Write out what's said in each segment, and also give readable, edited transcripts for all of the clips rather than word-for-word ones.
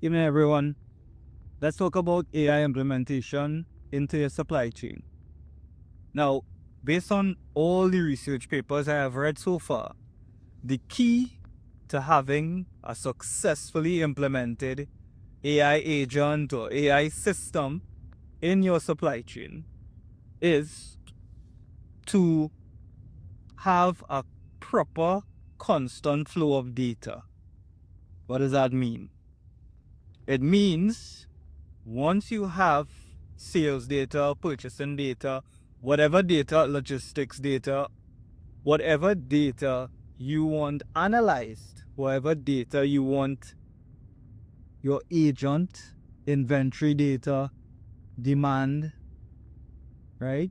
Evening, everyone. Let's talk about AI implementation into your supply chain. Now, based on all the research papers I have read so far, the key to having a successfully implemented AI agent or AI system in your supply chain is to have a proper constant flow of data. What does that mean? It means once you have sales data, purchasing data, whatever data, logistics data, whatever data you want analyzed, whatever data you want your agent, inventory data, demand, right?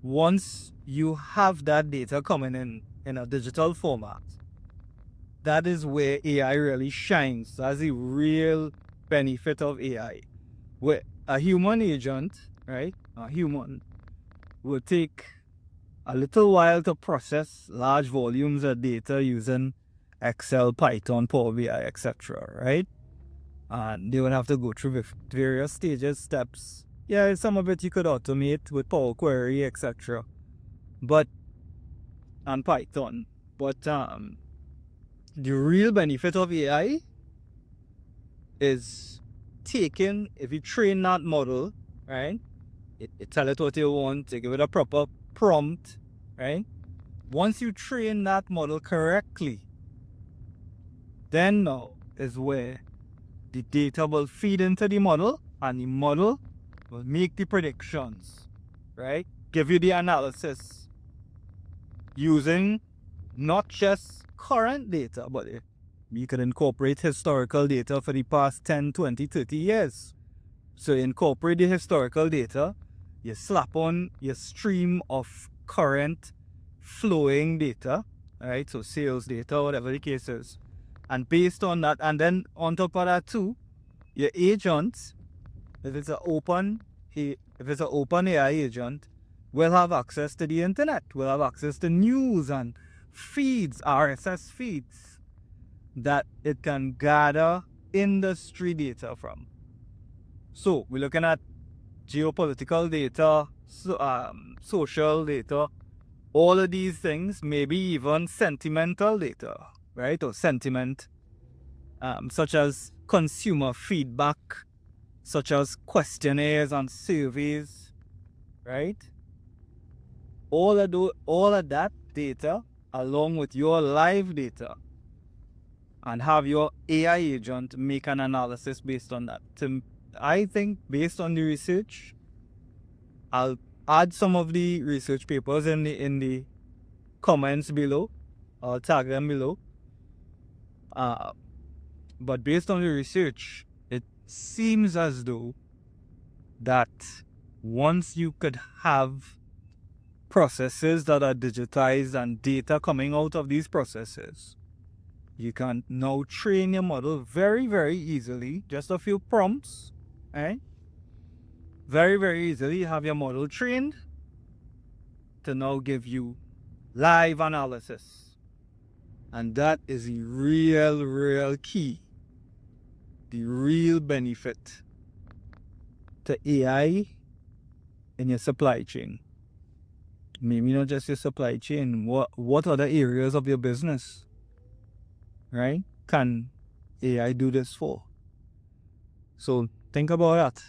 Once you have that data coming in a digital format, that is where AI really shines. That's the real benefit of AI. Where a human agent, right? A human will take a little while to process large volumes of data using Excel, Python, Power BI, etc. Right? And they would have to go through various stages, steps. Yeah, some of it you could automate with Power Query, etc. But and Python. But the real benefit of AI is taking, if you train that model, right? It tell it what you want, you give it a proper prompt, right? Once you train that model correctly, then now is where the data will feed into the model and the model will make the predictions, right? Give you the analysis using not just current data, but you can incorporate historical data for the past 10, 20, 30 years. So you incorporate the historical data, you slap on your stream of current flowing data, right? So sales data, whatever the case is. And based on that, and then on top of that too, your agent, if it's an open AI agent, will have access to the internet, will have access to news and feeds, RSS feeds that it can gather industry data from. So we're looking at geopolitical data, social data, all of these things, maybe even sentimental data, right? Or sentiment, such as consumer feedback, such as questionnaires and surveys, right? All of that data, along with your live data, and have your AI agent make an analysis based on that. I think based on the research, I'll add some of the research papers in the comments below. I'll tag them below. But based on the research, it seems as though that once you could have processes that are digitized and data coming out of these processes, you can now train your model very, very easily. Just a few prompts, right? Very, very easily have your model trained to now give you live analysis. And that is the real key, the real benefit to AI in your supply chain. Maybe not just your supply chain, what other areas of your business, right, can AI do this for? So think about that.